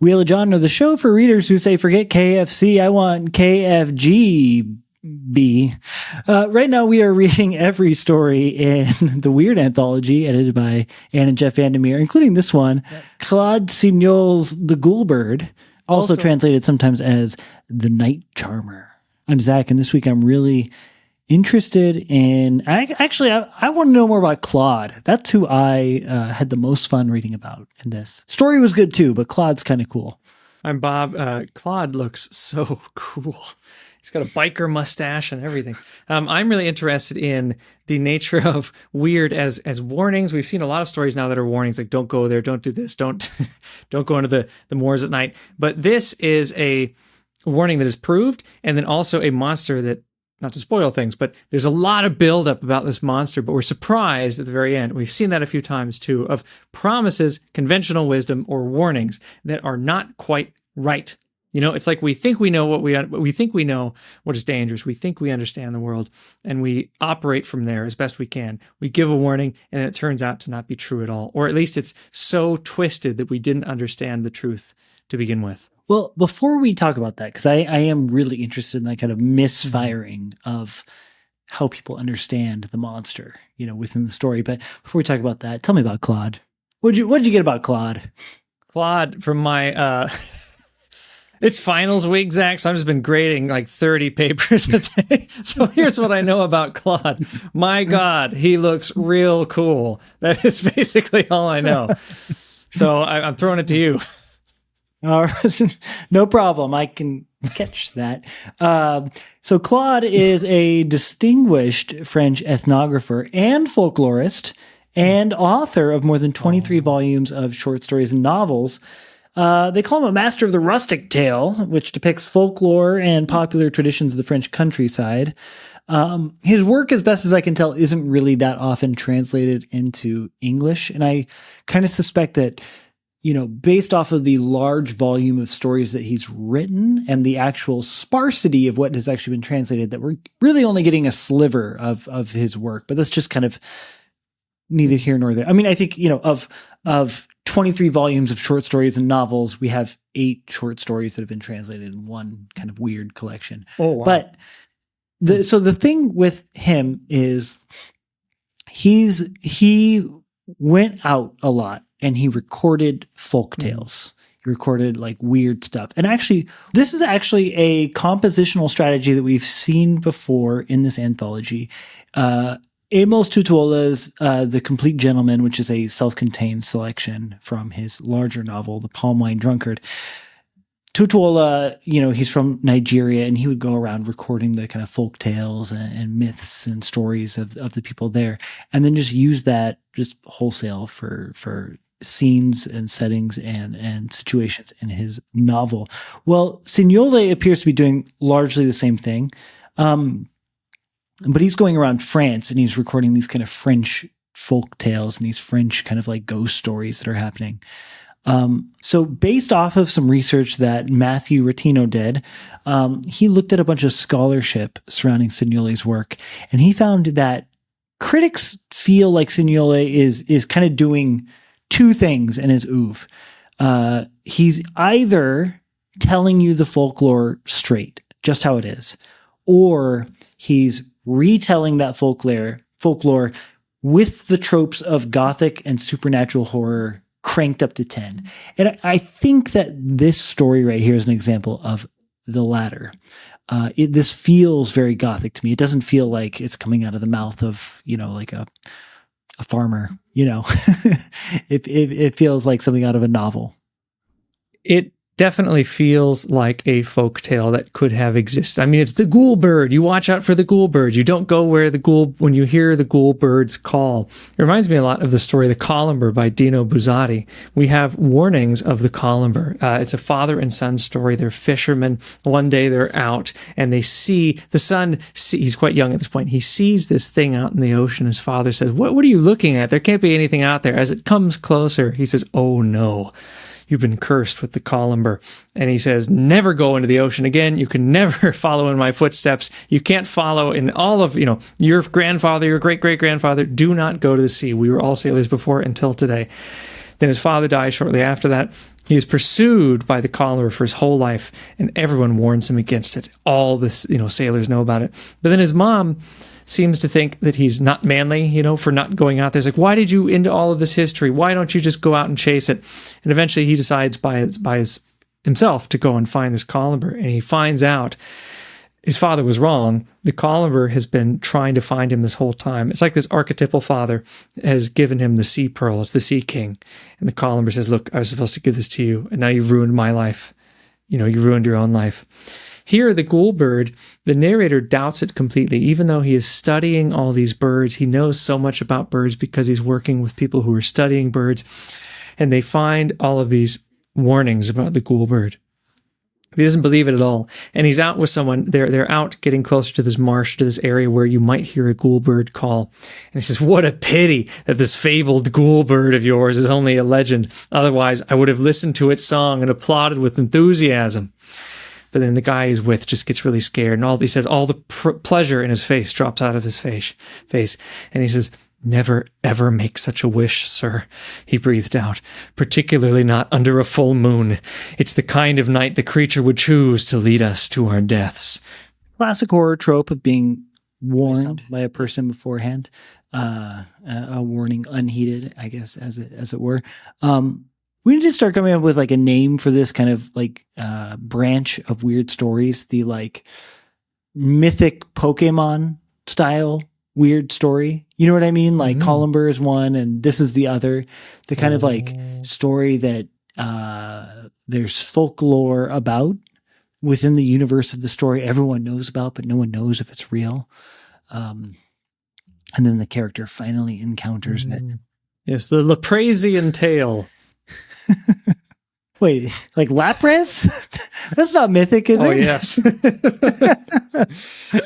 Wheel of John are the show for readers who say, forget KFC, I want KFGB. Right now we are reading every story in the Weird Anthology, edited by Ann and Jeff VanderMeer, including this one, Claude Seignolle's The Ghoulbird, also translated sometimes as The Night Charmer. I'm Zach, and this week I'm really interested in, I want to know more about Claude. That's who I had the most fun reading about in this. Story was good too, but Claude's kind of cool. I'm Bob. Claude looks so cool. He's got a biker mustache and everything. I'm really interested in the nature of weird as warnings. We've seen a lot of stories now that are warnings, like don't go there, don't do this, don't go into the moors at night. But this is a warning that is proved, and then also a monster that, not to spoil things, but there's a lot of buildup about this monster, but we're surprised at the very end. We've seen that a few times too, of promises, conventional wisdom, or warnings that are not quite right. You know, it's like we think we know we think we know what is dangerous. We think we understand the world, and we operate from there as best we can. We give a warning, and then it turns out to not be true at all, or at least it's so twisted that we didn't understand the truth to begin with. Well, before we talk about that, because I am really interested in that kind of misfiring of how people understand the monster, you know, within the story. But before we talk about that, tell me about Claude. What'd you get about Claude? Claude, from my it's finals week, Zach, so I've just been grading like 30 papers a day. So here's what I know about Claude. My God, he looks real cool. That is basically all I know. So I'm throwing it to you. All right. No problem. I can catch that. So Claude is a distinguished French ethnographer and folklorist and author of more than 23 volumes of short stories and novels. They call him a master of the rustic tale, which depicts folklore and popular traditions of the French countryside. His work, as best as I can tell, isn't really that often translated into English. And I kind of suspect that, you know, based off of the large volume of stories that he's written and the actual sparsity of what has actually been translated, that we're really only getting a sliver of his work. But that's just kind of neither here nor there. I mean, I think, you know, of 23 volumes of short stories and novels, we have 8 short stories that have been translated in one kind of weird collection. Oh, wow. But so the thing with him is he went out a lot and he recorded folk tales. He recorded like weird stuff. And actually, this is actually a compositional strategy that we've seen before in this anthology. Amos Tutuola's The Complete Gentleman, which is a self-contained selection from his larger novel, The Palm Wine Drunkard. Tutuola, you know, he's from Nigeria, and he would go around recording the kind of folk tales and myths and stories of the people there, and then just use that just wholesale for scenes and settings and situations in his novel. Well, Seignolle appears to be doing largely the same thing. But he's going around France and he's recording these kind of French folk tales and these French kind of like ghost stories that are happening. So based off of some research that Matthew Rattino did, he looked at a bunch of scholarship surrounding Seignolle's work, and he found that critics feel like Seignolle is kind of doing two things in his oeuvre. He's either telling you the folklore straight, just how it is, or he's retelling that folklore with the tropes of Gothic and supernatural horror cranked up to 10. And I think that this story right here is an example of the latter. This feels very Gothic to me. It doesn't feel like it's coming out of the mouth of, you know, like a farmer, you know. It feels like something out of a novel. It definitely feels like a folk tale that could have existed. I mean, it's the Ghoulbird. You watch out for the Ghoulbird. You don't go where when you hear the Ghoulbird's call. It reminds me a lot of the story The Columber by Dino Buzzati. We have warnings of the Columber. It's a father and son story. They're fishermen. One day they're out and they see the son. He's quite young at this point. He sees this thing out in the ocean. His father says, what are you looking at? There can't be anything out there. As it comes closer, he says, oh no. You've been cursed with the Columber. And he says, never go into the ocean again. You can never follow in my footsteps. You can't follow in all of, your grandfather, your great-great-grandfather. Do not go to the sea. We were all sailors before until today. Then his father dies shortly after that. He is pursued by the Columber for his whole life, and everyone warns him against it. All the sailors know about it. But then his mom seems to think that he's not manly, for not going out there. It's like, why did you into all of this history? Why don't you just go out and chase it? And eventually he decides by himself to go and find this Columber, and he finds out his father was wrong. The Columber has been trying to find him this whole time. It's like this archetypal father has given him the sea pearl. It's the sea king. And the Columber says, look, I was supposed to give this to you, and now you've ruined my life. You ruined your own life. Here, the Ghoulbird, the narrator doubts it completely. Even though he is studying all these birds, he knows so much about birds because he's working with people who are studying birds, and they find all of these warnings about the Ghoulbird. He doesn't believe it at all. And he's out with someone. They're out getting closer to this marsh, to this area where you might hear a Ghoulbird call. And he says, what a pity that this fabled Ghoulbird of yours is only a legend. Otherwise, I would have listened to its song and applauded with enthusiasm. But then the guy he's with just gets really scared. And all the pleasure in his face drops out of his face. And he says, never, ever make such a wish, sir, he breathed out, particularly not under a full moon. It's the kind of night the creature would choose to lead us to our deaths. Classic horror trope of being warned by a person beforehand, a warning unheeded, I guess, as it were. We need to start coming up with like a name for this kind of like branch of weird stories, the like mythic Pokemon style weird story. You know what I mean? Like Columber is one and this is the other. The kind of like story that there's folklore about within the universe of the story. Everyone knows about, but no one knows if it's real. And then the character finally encounters it. Yes, the Laprasian tale. Wait, like Lapras? That's not mythic, is it? Oh, yes.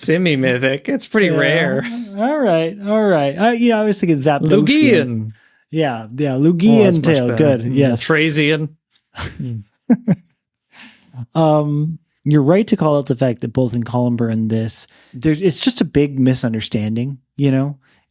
Semi-mythic. It's pretty rare. All right. I was thinking Zapdos. Lugian. Yeah, Lugian tale. Good, yes. Laprasian. You're right to call out the fact that both in Columber and this, it's just a big misunderstanding,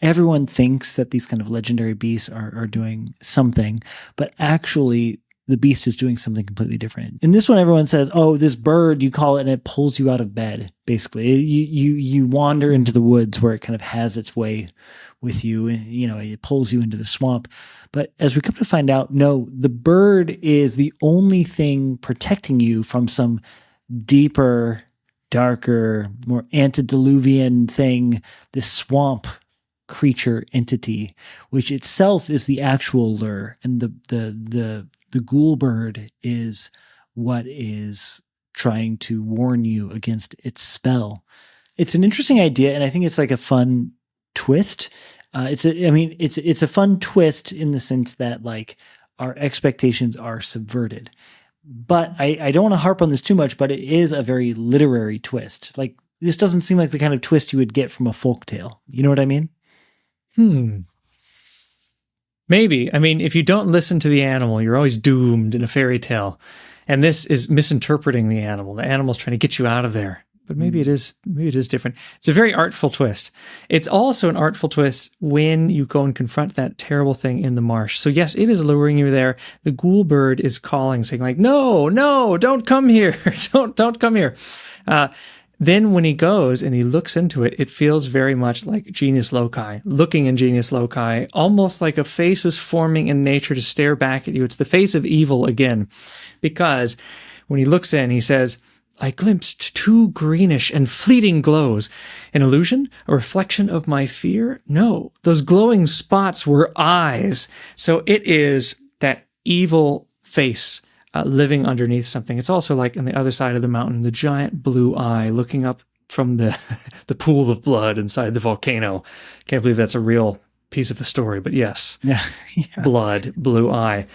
Everyone thinks that these kind of legendary beasts are doing something, but actually the beast is doing something completely different. In this one, everyone says, oh, this bird, you call it, and it pulls you out of bed, basically. You wander into the woods where it kind of has its way with you, and, it pulls you into the swamp. But as we come to find out, no, the bird is the only thing protecting you from some deeper, darker, more antediluvian thing, this swamp creature entity, which itself is the actual lure, and the Ghoulbird is what is trying to warn you against its spell. It's an interesting idea, and I think it's like a fun twist. It's a fun twist in the sense that like our expectations are subverted. But I don't want to harp on this too much, but it is a very literary twist. Like this doesn't seem like the kind of twist you would get from a folktale. You know what I mean? Maybe. I mean, if you don't listen to the animal, you're always doomed in a fairy tale. And this is misinterpreting the animal. The animal's trying to get you out of there. But maybe it is different. It's a very artful twist. It's also an artful twist when you go and confront that terrible thing in the marsh. So yes, it is luring you there. The Ghoulbird is calling, saying like, no, don't come here. don't come here. Then when he goes and he looks into it, it feels very much like Genius Loci, looking in Genius Loci, almost like a face is forming in nature to stare back at you. It's the face of evil again, because when he looks in, he says, I glimpsed two greenish and fleeting glows. An illusion? A reflection of my fear? No, those glowing spots were eyes. So it is that evil face living underneath something. It's also like on the other side of the mountain, the giant blue eye looking up from the pool of blood inside the volcano. Can't believe that's a real piece of a story, but yes. Yeah. Blood, blue eye.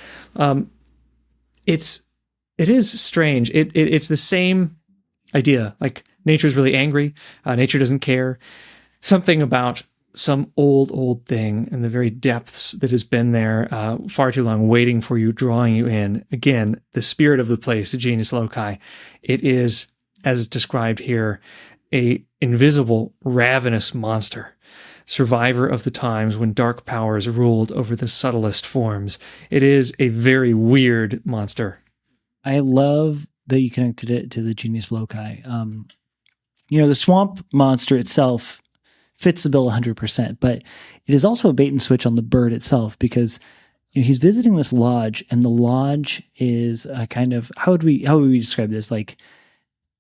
It is strange. It's the same idea. Like nature's really angry. Nature doesn't care. Something about some old thing in the very depths that has been there far too long, waiting for you, drawing you in. Again, the spirit of the place, the Genius Loci. It is, as described here, a invisible, ravenous monster survivor of the times when dark powers ruled over the subtlest forms. It is a very weird monster. I love that you connected it to the genius loci. The swamp monster itself fits the bill 100%, but it is also a bait and switch on the bird itself, because he's visiting this lodge, and the lodge is a kind of, how would we describe this? Like,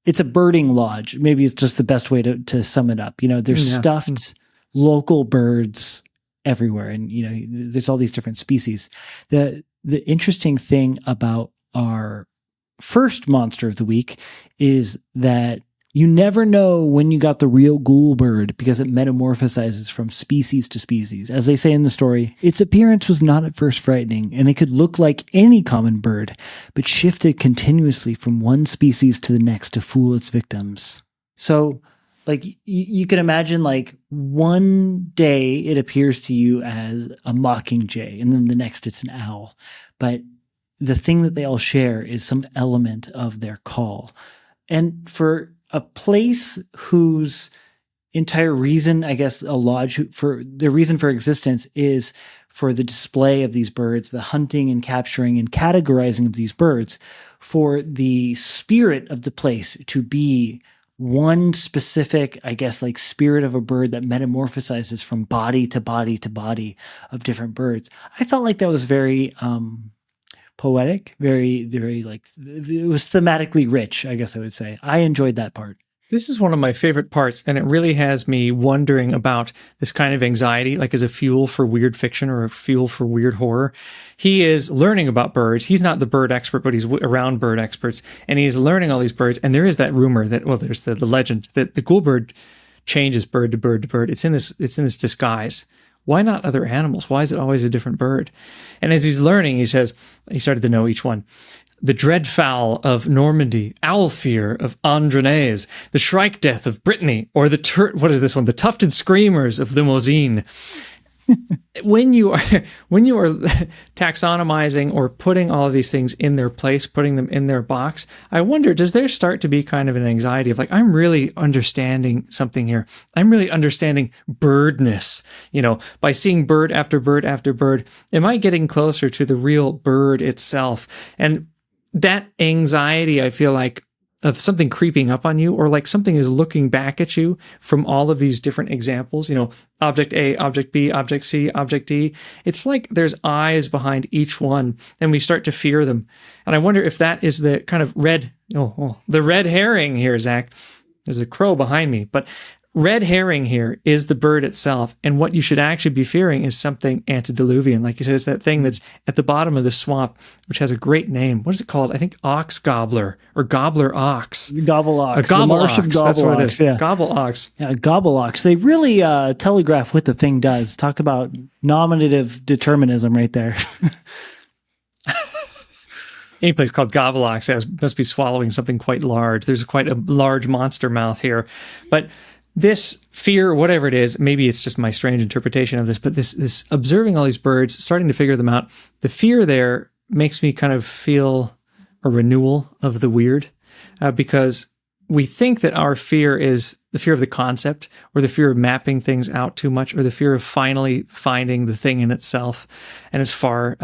it's a birding lodge. Maybe it's just the best way to sum it up. There's stuffed local birds everywhere, and there's all these different species. The interesting thing about our first monster of the week is that you never know when you got the real Ghoulbird, because it metamorphosizes from species to species. As they say in the story, its appearance was not at first frightening, and it could look like any common bird, but shifted continuously from one species to the next to fool its victims. So, like, you can imagine, like, one day it appears to you as a mockingjay, and then the next it's an owl. But the thing that they all share is some element of their call. And for a place whose entire reason, I guess, a lodge, for their reason for existence is for the display of these birds, the hunting and capturing and categorizing of these birds, for the spirit of the place to be one specific, I guess, like spirit of a bird that metamorphosizes from body to body to body of different birds. I felt like that was very poetic, very, very, like, it was thematically rich, I guess I would say. I enjoyed that part. This is one of my favorite parts, and it really has me wondering about this kind of anxiety, like as a fuel for weird fiction or a fuel for weird horror. He is learning about birds. He's not the bird expert, but he's around bird experts, and he's learning all these birds. And there is that rumor that, well, there's the legend that the Ghoulbird changes bird to bird to bird. It's in this disguise. Why not other animals? Why is it always a different bird? And as he's learning, he says, he started to know each one. The dread fowl of Normandy, owl fear of Andrenaise, the shrike death of Brittany, or what is this one? The tufted screamers of Limousin. When you are taxonomizing or putting all of these things in their place, putting them in their box, I wonder, does there start to be kind of an anxiety of like, I'm really understanding something here. I'm really understanding birdness, by seeing bird after bird after bird. Am I getting closer to the real bird itself? And that anxiety, I feel like, of something creeping up on you, or like something is looking back at you from all of these different examples, object A, object B, object C, object D. It's like there's eyes behind each one, and we start to fear them. And I wonder if that is the kind of the red herring here, Zach. There's a crow behind me, but red herring here is the bird itself. And what you should actually be fearing is something antediluvian. Like you said, it's that thing that's at the bottom of the swamp, which has a great name. What is it called? I think ox gobbler or gobbler ox. Gobble ox. A gobble ox. That's what it is. Yeah. Gobble ox. Yeah, gobble ox. They really telegraph what the thing does. Talk about nominative determinism right there. Any place called Gobble Ox must be swallowing something quite large. There's quite a large monster mouth here. But this fear, whatever it is, maybe it's just my strange interpretation of this, but this observing all these birds, starting to figure them out, the fear there makes me kind of feel a renewal of the weird, because we think that our fear is the fear of the concept, or the fear of mapping things out too much, or the fear of finally finding the thing in itself. And it's far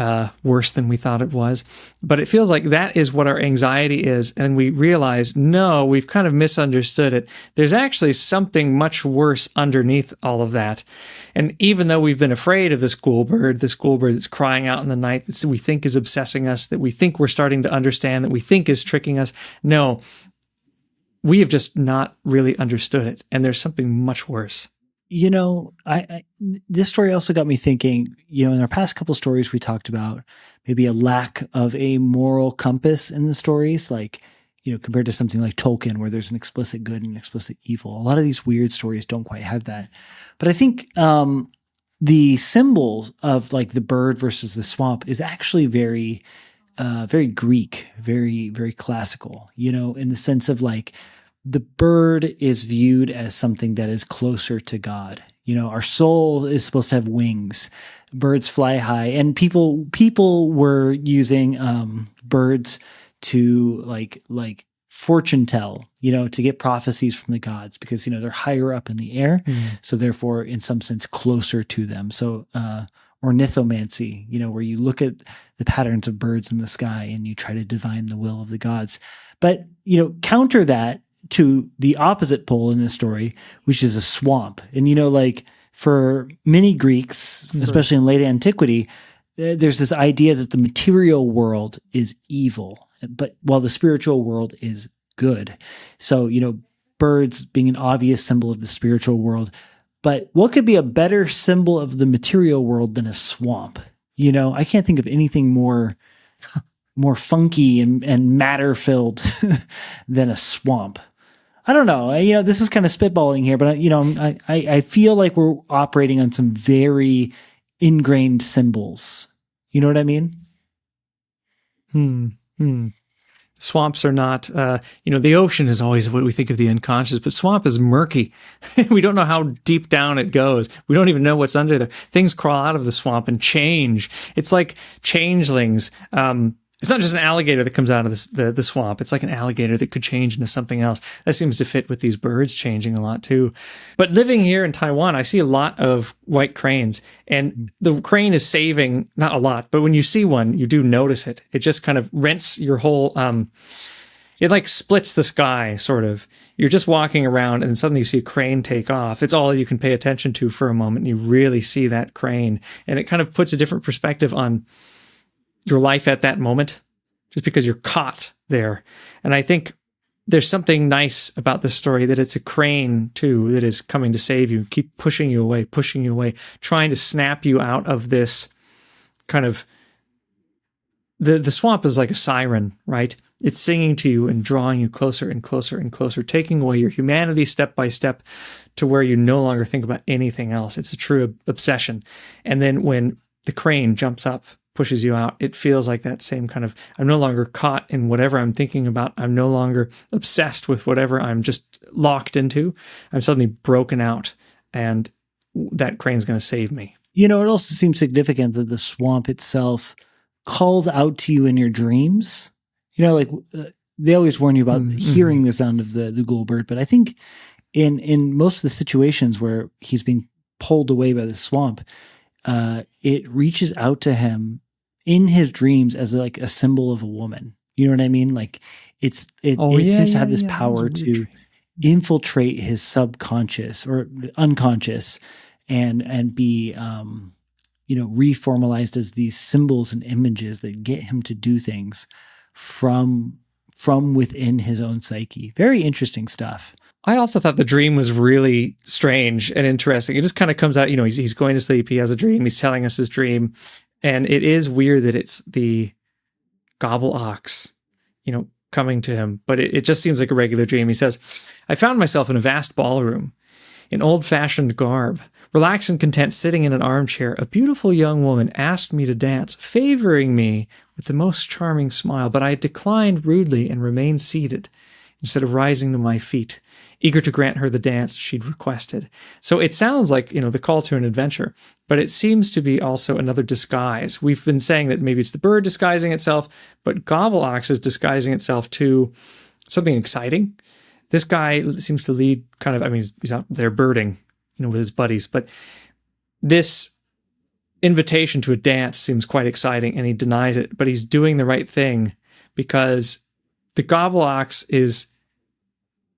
worse than we thought it was. But it feels like that is what our anxiety is. And we realize, no, we've kind of misunderstood it. There's actually something much worse underneath all of that. And even though we've been afraid of this Ghoulbird that's crying out in the night, that we think is obsessing us, that we think we're starting to understand, that we think is tricking us, no, we have just not really understood it. And there's something much worse. This story also got me thinking, in our past couple stories, we talked about maybe a lack of a moral compass in the stories, like, compared to something like Tolkien, where there's an explicit good and an explicit evil. A lot of these weird stories don't quite have that. But I think the symbols of like the bird versus the swamp is actually very Greek, very, very classical, in the sense of like the bird is viewed as something that is closer to God. Our soul is supposed to have wings. Birds fly high, and people were using birds to like fortune tell, to get prophecies from the gods because, they're higher up in the air. So therefore, in some sense, closer to them. So, ornithomancy, where you look at the patterns of birds in the sky and you try to divine the will of the gods. But, counter that to the opposite pole in this story, which is a swamp. And, for many Greeks, especially in late antiquity, there's this idea that the material world is evil, but while the spiritual world is good. So, birds being an obvious symbol of the spiritual world. But what could be a better symbol of the material world than a swamp? I can't think of anything more funky and matter filled than a swamp. I don't know. This is kind of spitballing here, but I feel like we're operating on some very ingrained symbols. You know what I mean? Swamps are not, the ocean is always what we think of the unconscious, but swamp is murky. We don't know how deep down it goes. We don't even know what's under there. Things crawl out of the swamp and change. It's like changelings. It's not just an alligator that comes out of the swamp. It's like an alligator that could change into something else. That seems to fit with these birds changing a lot too. But living here in Taiwan, I see a lot of white cranes, and the crane is saving, not a lot, but when you see one, you do notice it. It just kind of rents your whole, it like splits the sky, sort of. You're just walking around and suddenly you see a crane take off. It's all you can pay attention to for a moment. And you really see that crane, and it kind of puts a different perspective on your life at that moment, just because you're caught there. And I think there's something nice about this story, that it's a crane too that is coming to save you, keep pushing you away, trying to snap you out of this kind of, the swamp is like a siren, right? It's singing to you and drawing you closer and closer and closer, taking away your humanity step by step to where you no longer think about anything else. It's a true obsession. And then when the crane jumps up, pushes you out, it feels like that same kind of, I'm no longer caught in whatever I'm thinking about. I'm no longer obsessed with whatever I'm just locked into. I'm suddenly broken out, and that crane's going to save me. It also seems significant that the swamp itself calls out to you in your dreams. They always warn you about hearing the sound of the Ghoulbird, but I think in most of the situations where he's being pulled away by the swamp, it reaches out to him in his dreams as like a symbol of a woman. You know what I mean? Like it seems to have this power to infiltrate his subconscious or unconscious and be, reformalized as these symbols and images that get him to do things from within his own psyche. Very interesting stuff. I also thought the dream was really strange and interesting. It just kind of comes out, he's going to sleep. He has a dream. He's telling us his dream. And it is weird that it's the gobble ox, coming to him. But it just seems like a regular dream. He says, I found myself in a vast ballroom, in old-fashioned garb, relaxed and content, sitting in an armchair. A beautiful young woman asked me to dance, favoring me with the most charming smile. But I declined rudely and remained seated instead of rising to my feet, eager to grant her the dance she'd requested. So it sounds like, the call to an adventure, but it seems to be also another disguise. We've been saying that maybe it's the bird disguising itself, but gobble ox is disguising itself to something exciting. This guy seems to lead kind of, he's out there birding, with his buddies, but this invitation to a dance seems quite exciting, and he denies it, but he's doing the right thing, because the gobble ox is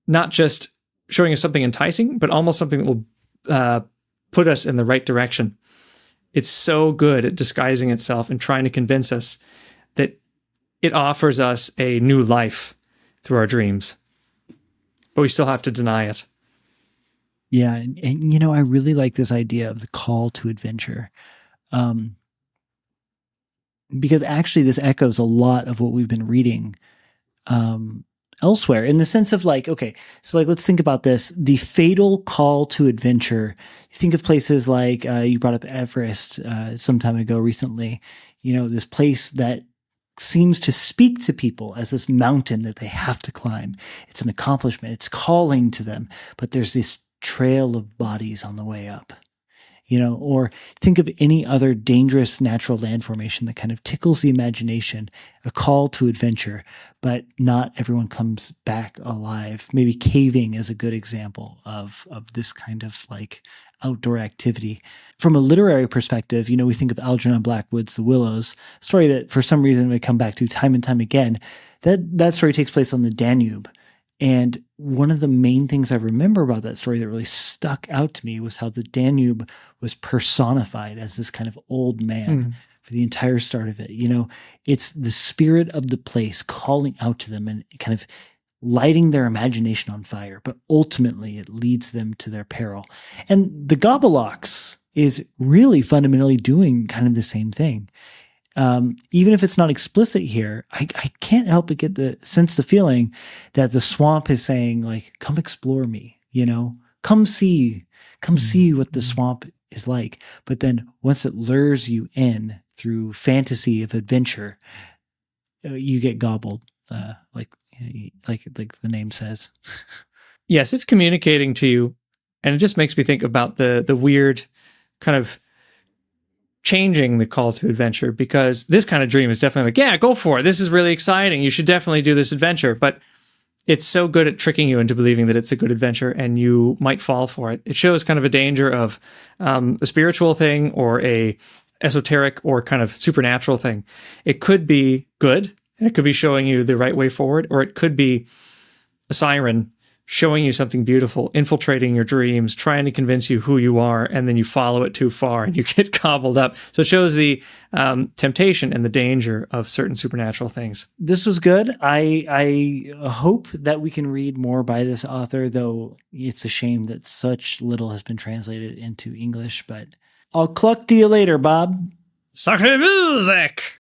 not just showing us something enticing, but almost something that will put us in the right direction. It's so good at disguising itself and trying to convince us that it offers us a new life through our dreams, but we still have to deny it. Yeah. And I really like this idea of the call to adventure. Because actually this echoes a lot of what we've been reading elsewhere, in the sense of let's think about this, the fatal call to adventure. You think of places like, you brought up Everest some time ago recently, this place that seems to speak to people as this mountain that they have to climb. It's an accomplishment. It's calling to them, but there's this trail of bodies on the way up. or think of any other dangerous natural land formation that kind of tickles the imagination, a call to adventure, but not everyone comes back alive. Maybe caving is a good example of this kind of like outdoor activity. From a literary perspective, we think of Algernon Blackwood's The Willows, a story that for some reason we come back to time and time again. That story takes place on the Danube. And one of the main things I remember about that story that really stuck out to me was how the Danube was personified as this kind of old man for the entire start of it. It's the spirit of the place calling out to them and kind of lighting their imagination on fire, but ultimately it leads them to their peril. And the Gobelocks is really fundamentally doing kind of the same thing. Even if it's not explicit here, I can't help but get the feeling that the swamp is saying, like, come explore me, come see what the swamp is like. But then once it lures you in through fantasy of adventure, you get gobbled, like the name says. Yes, it's communicating to you, and it just makes me think about the weird kind of changing the call to adventure, because this kind of dream is definitely like, yeah, go for it. This is really exciting. You should definitely do this adventure. But it's so good at tricking you into believing that it's a good adventure and you might fall for it. It shows kind of a danger of a spiritual thing or a esoteric or kind of supernatural thing. It could be good and it could be showing you the right way forward, or it could be a siren showing you something beautiful, infiltrating your dreams, trying to convince you who you are, and then you follow it too far and you get gobbled up. So it shows the temptation and the danger of certain supernatural things. This was good. I hope that we can read more by this author, though it's a shame that such little has been translated into English, but I'll cluck to you later, Bob. Sacre music!